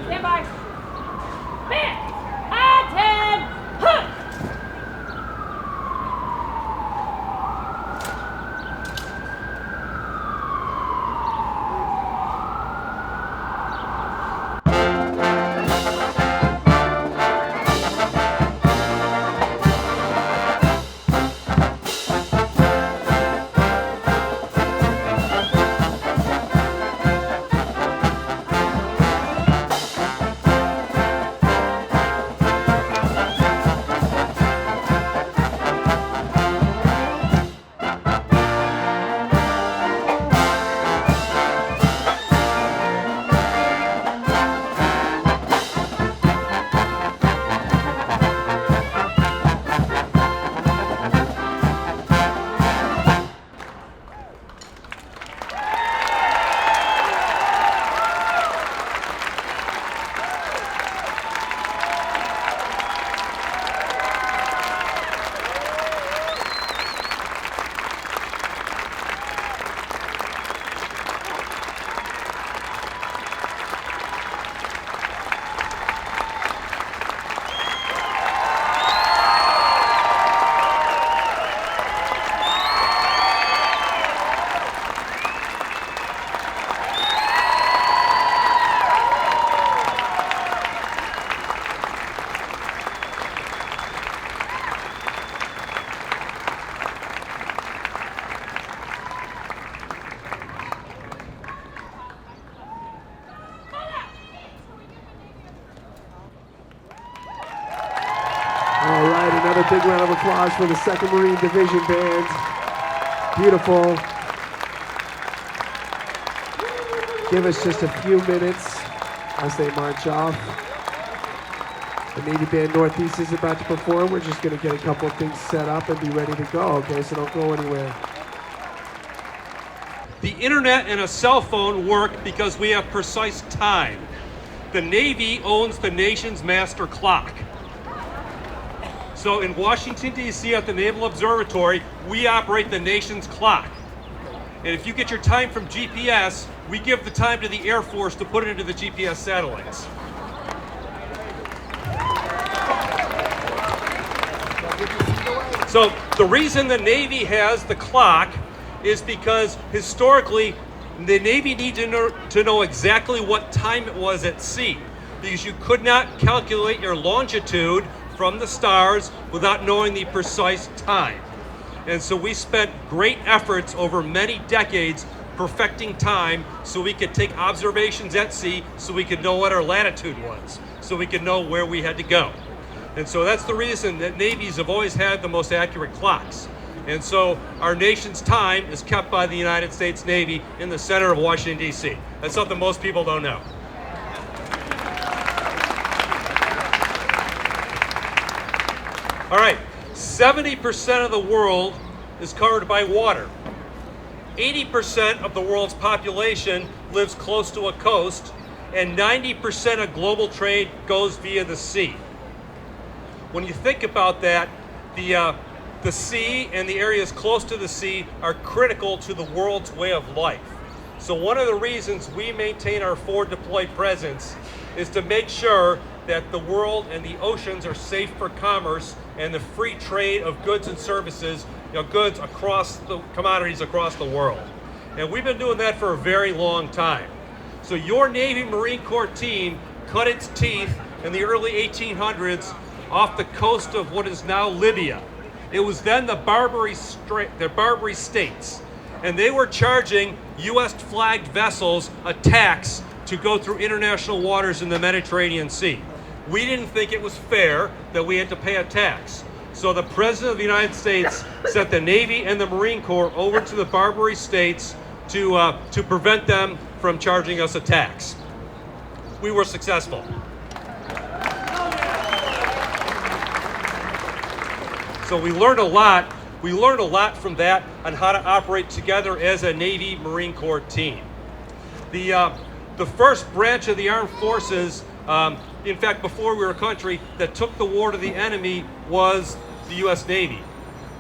Stand by. Man. Attend. Huh. All right, another big round of applause for the 2nd Marine Division Band. Beautiful. Give us just a few minutes as they march off. The Navy Band Northeast is about to perform. We're just going to get a couple of things set up and be ready to go, okay? So don't go anywhere. The internet and a cell phone work because we have precise time. The Navy owns the nation's master clock. So in Washington, D.C. at the Naval Observatory, we operate the nation's clock. And if you get your time from GPS, we give the time to the Air Force to put it into the GPS satellites. So the reason the Navy has the clock is because historically, the Navy needed to know exactly what time it was at sea, because you could not calculate your longitude from the stars without knowing the precise time. And so we spent great efforts over many decades perfecting time so we could take observations at sea, so we could know what our latitude was, so we could know where we had to go. And so that's the reason that navies have always had the most accurate clocks. And so our nation's time is kept by the United States Navy in the center of Washington, D.C. That's something most people don't know. All right, 70% of the world is covered by water. 80% of the world's population lives close to a coast, and 90% of global trade goes via the sea. When you think about that, the sea and the areas close to the sea are critical to the world's way of life. So one of the reasons we maintain our forward deployed presence is to make sure that the world and the oceans are safe for commerce and the free trade of goods and services, goods across the commodities across the world. And we've been doing that for a very long time. So your Navy Marine Corps team cut its teeth in the early 1800s off the coast of what is now Libya. It was then the Barbary States, and they were charging U.S. flagged vessels a tax to go through international waters in the Mediterranean Sea. We didn't think it was fair that we had to pay a tax. So the President of the United States sent the Navy and the Marine Corps over to the Barbary States to prevent them from charging us a tax. We were successful. So we learned a lot. We learned a lot from that on how to operate together as a Navy Marine Corps team. The first branch of the armed forces, in fact, before we were a country, that took the war to the enemy was the U.S. Navy.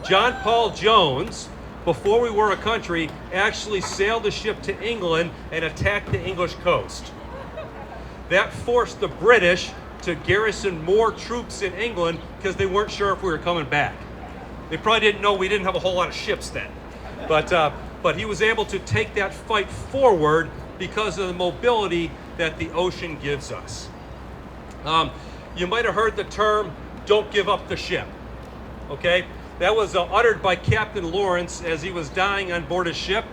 John Paul Jones, before we were a country, actually sailed a ship to England and attacked the English coast. That forced the British to garrison more troops in England because they weren't sure if we were coming back. They probably didn't know we didn't have a whole lot of ships then. But he was able to take that fight forward because of the mobility that the ocean gives us. You might have heard the term, "don't give up the ship." Okay? That was uttered by Captain Lawrence as he was dying on board a ship,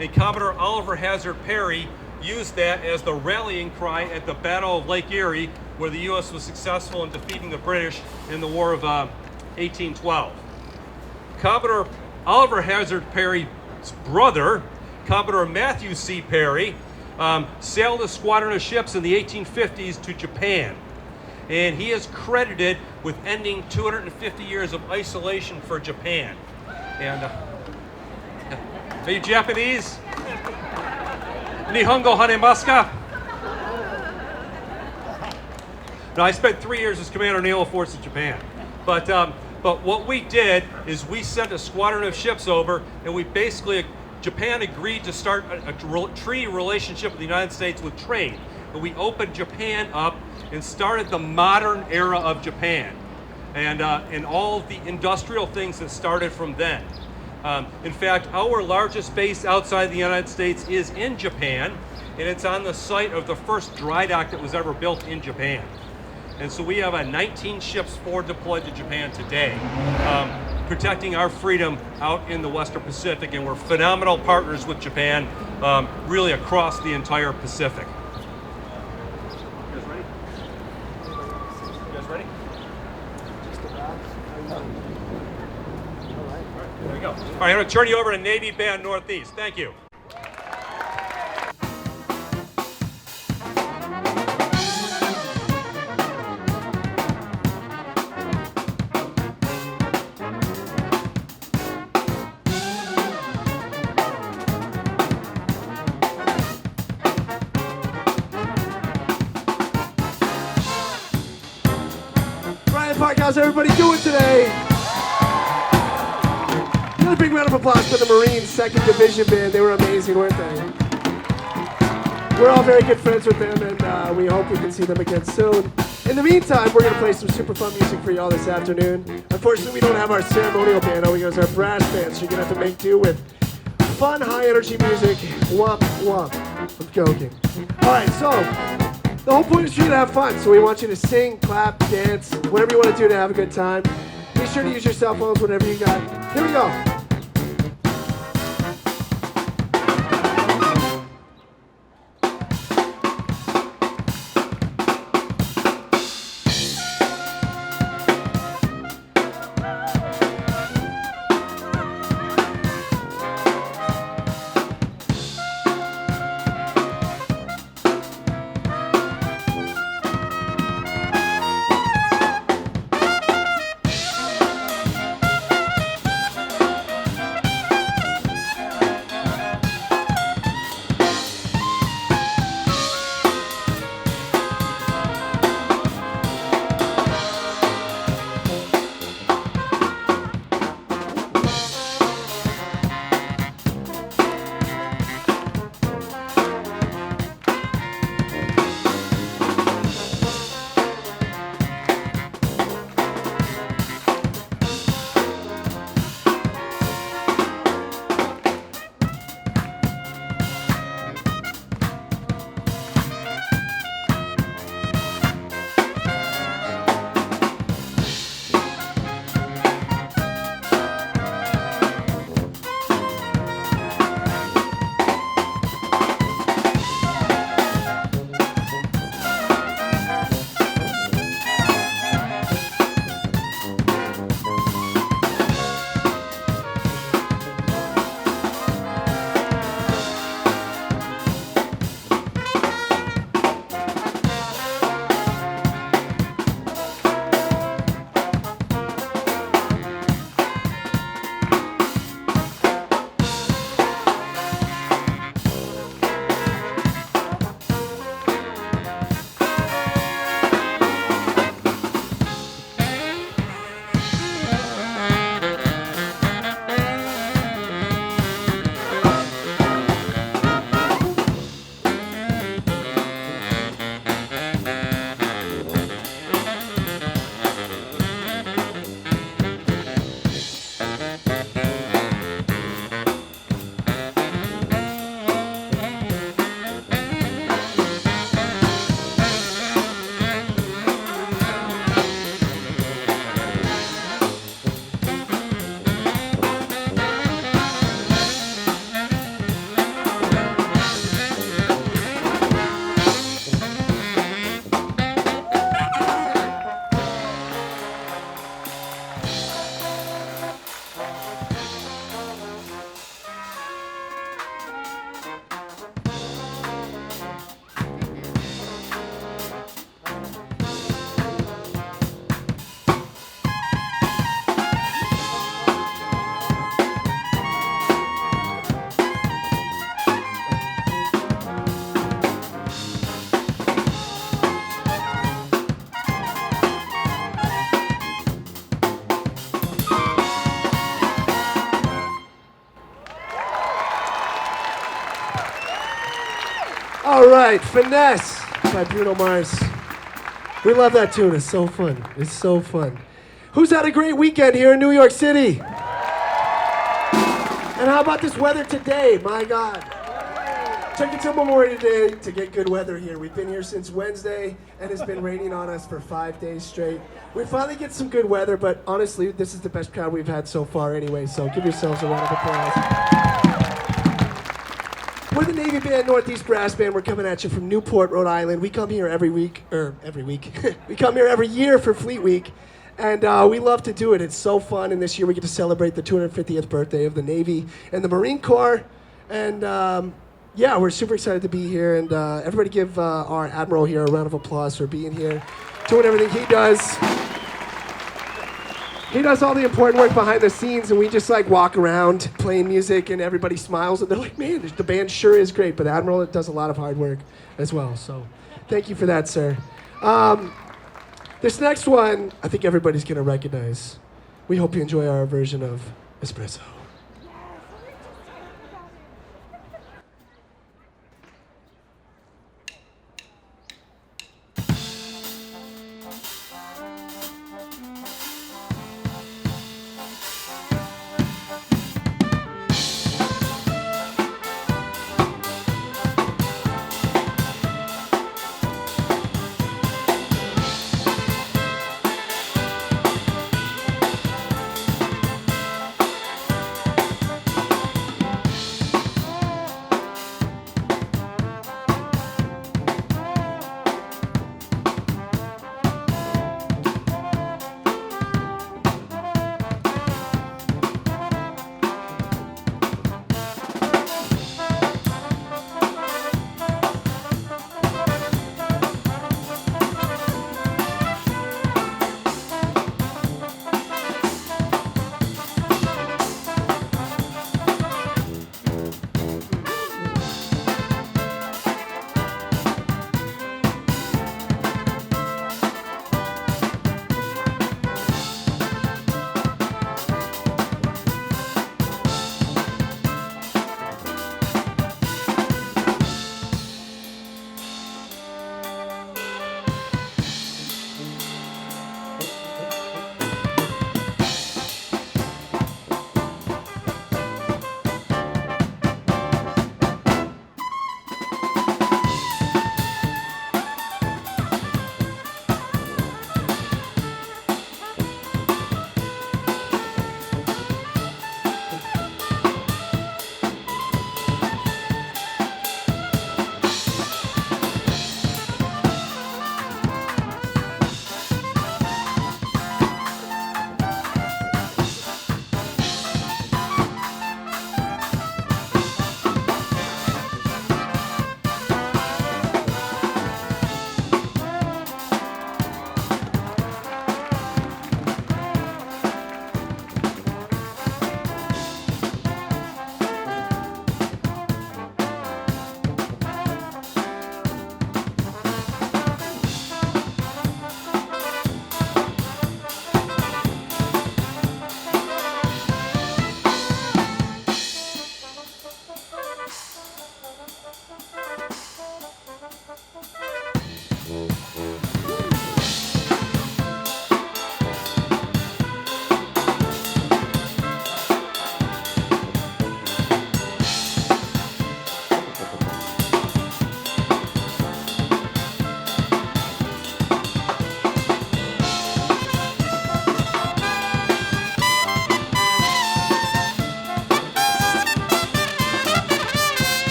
and Commodore Oliver Hazard Perry used that as the rallying cry at the Battle of Lake Erie, where the U.S. was successful in defeating the British in the War of 1812. Commodore Oliver Hazard Perry's brother, Commodore Matthew C. Perry, sailed a squadron of ships in the 1850s to Japan. And he is credited with ending 250 years of isolation for Japan. And are you Japanese? Nihongo hanemasu? No, I spent 3 years as Commander Naval Force in Japan. But what we did is we sent a squadron of ships over, and we basically, Japan agreed to start a treaty relationship with the United States with trade. And we opened Japan up and started the modern era of Japan, and all of the industrial things that started from then. In fact, our largest base outside the United States is in Japan, and it's on the site of the first dry dock that was ever built in Japan. And so we have 19 ships forward deployed to Japan today, protecting our freedom out in the Western Pacific, and we're phenomenal partners with Japan, really across the entire Pacific. There we go. All right, I'm going to turn you over to Navy Band Northeast. Thank you. Bryant, how's everybody doing today? Another big round of applause for the Marines 2nd Division Band. They were amazing, weren't they? We're all very good friends with them, and we hope we can see them again soon. In the meantime, we're going to play some super fun music for y'all this afternoon. Unfortunately, we don't have our ceremonial band. All we got is our brass band, so you're going to have to make do with fun, high-energy music. Womp, womp. I'm joking. All right, so the whole point is for you to have fun, so we want you to sing, clap, dance, whatever you want to do to have a good time. Be sure to use your cell phones, whatever you got. Here we go. right, Finesse by Bruno Mars. We love that tune. It's so fun. It's so fun. Who's had a great weekend here in New York City? And how about this weather today? My God. Took it till Memorial Day to get good weather here. We've been here since Wednesday, and it's been raining on us for 5 days straight. We finally get some good weather, but honestly, this is the best crowd we've had so far anyway, so give yourselves a round of applause. We're the Navy Band Northeast Brass Band. We're coming at you from Newport, Rhode Island. We come here every week. We come here every year for Fleet Week, and we love to do it. It's so fun, and this year we get to celebrate the 250th birthday of the Navy and the Marine Corps, and yeah, we're super excited to be here, and everybody give our Admiral here a round of applause for being here, doing everything he does. He does all the important work behind the scenes, and we just like walk around playing music, and everybody smiles, and they're like, man, the band sure is great, but Admiral does a lot of hard work as well, so thank you for that, sir. This next one, I think everybody's going to recognize. We hope you enjoy our version of Espresso.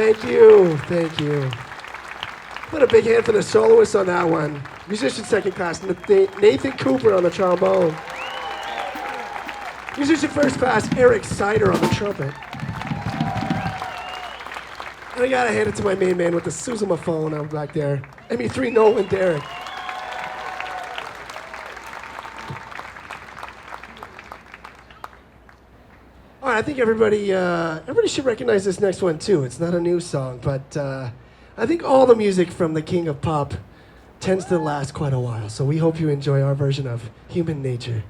Thank you. Thank you. Put a big hand for the soloist on that one. Musician second class, Nathan Cooper on the trombone. Musician first class, Eric Sider on the trumpet. And I gotta hand it to my main man with the sousaphone out back there. ME3 Nolan Derek. All right, I think everybody should recognize this next one too. It's not a new song, but I think all the music from the King of Pop tends to last quite a while. So we hope you enjoy our version of Human Nature.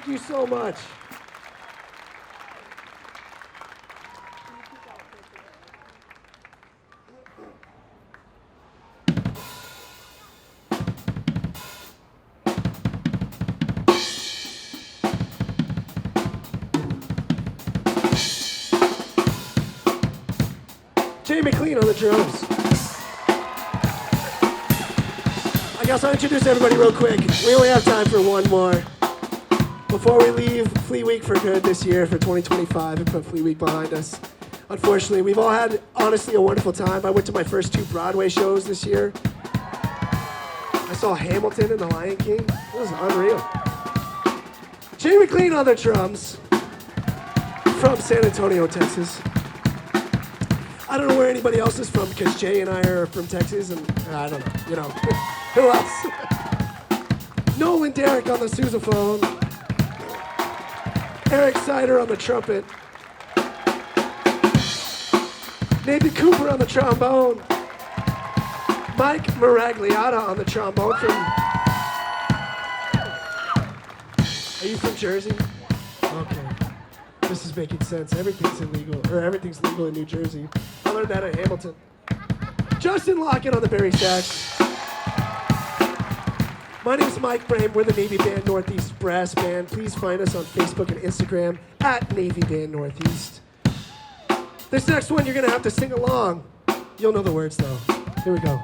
you so much. Jay McLean on the drums. I guess I'll introduce everybody real quick. We only have time for one more. Before we leave Fleet Week for good this year for 2025 and put Fleet Week behind us. Unfortunately, we've all had, honestly, a wonderful time. I went to my first 2 Broadway shows this year. I saw Hamilton and The Lion King. It was unreal. Jay McLean on the drums from San Antonio, Texas. I don't know where anybody else is from because Jay and I are from Texas and I don't know, you know. Who else? Nolan Derrick on the sousaphone. Eric Sider on the trumpet. Nathan Cooper on the trombone. Mike Maragliata on the trombone from... Are you from Jersey? Okay. This is making sense. Everything's legal in New Jersey. I learned that at Hamilton. Justin Lockett on the Barry sax. My name is Mike Brame. We're the Navy Band Northeast Brass Band. Please find us on Facebook and Instagram at Navy Band Northeast. This next one, you're going to have to sing along. You'll know the words, though. Here we go.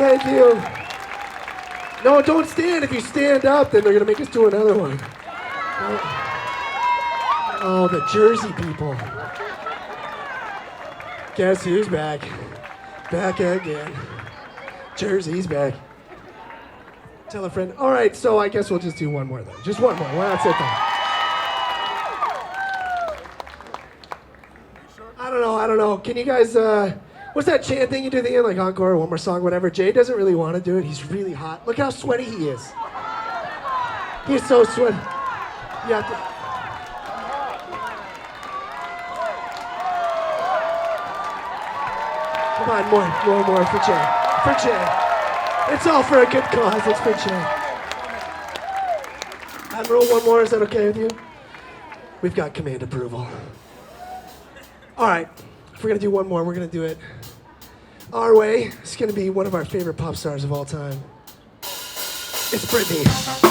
Thank you. No, don't stand. If you stand up, then they're gonna make us do another one. Oh, the Jersey people. Guess who's back? Back again. Jersey's back. Tell a friend. All right, so I guess we'll just do one more then. Just one more. Well, that's it then. I don't know. Can you guys, what's that chant thing you do at the end? Like encore, one more song, whatever. Jay doesn't really want to do it. He's really hot. Look how sweaty he is. He's so sweaty. You have to. Come on, more for Jay. For Jay. It's all for a good cause. It's for Jay. Admiral, one more. Is that okay with you? We've got command approval. All right. If we're going to do one more, we're going to do it our way. It's going to be one of our favorite pop stars of all time. It's Britney.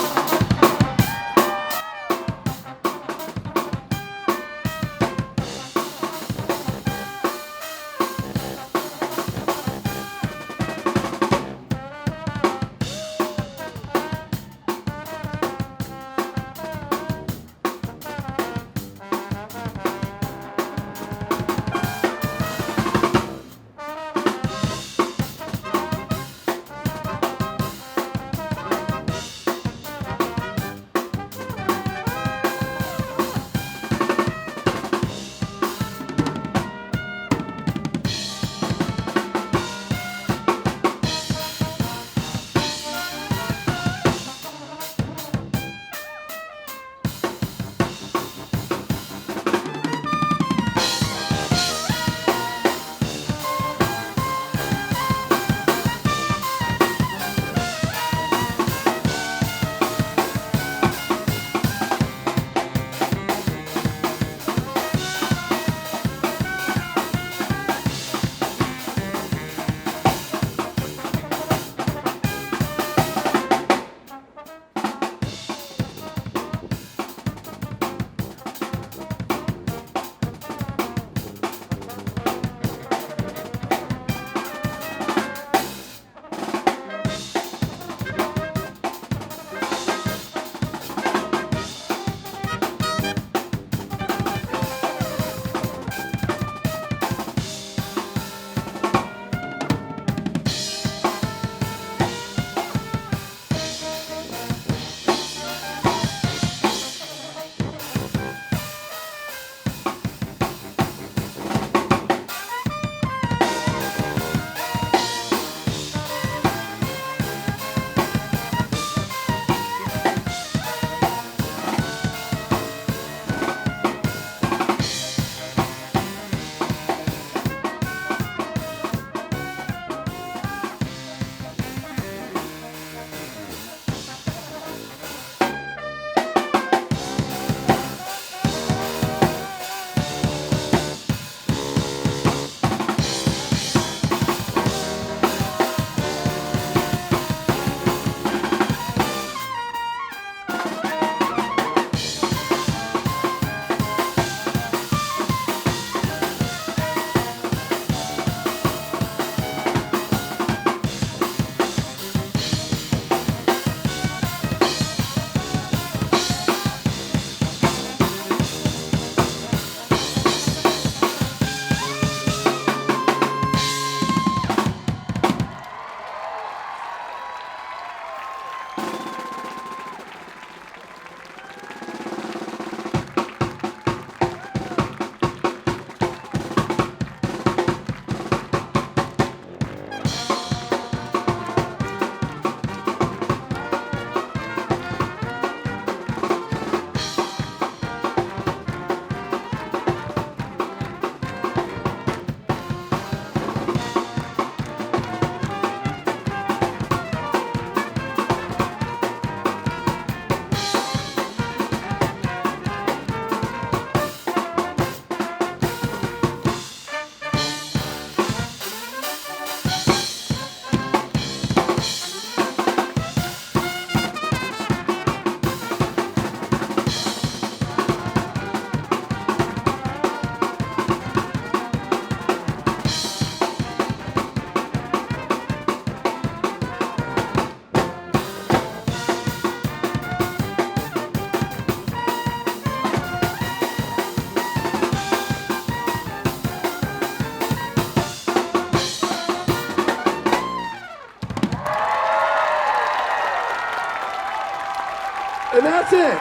And that's it.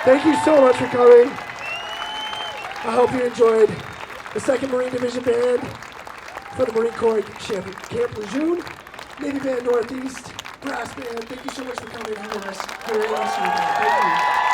Thank you so much for coming. I hope you enjoyed the 2nd Marine Division Band for the Marine Corps Camp Lejeune, Navy Band Northeast, Brass Band. Thank you so much for coming. Have a great rest of your day. Thank you.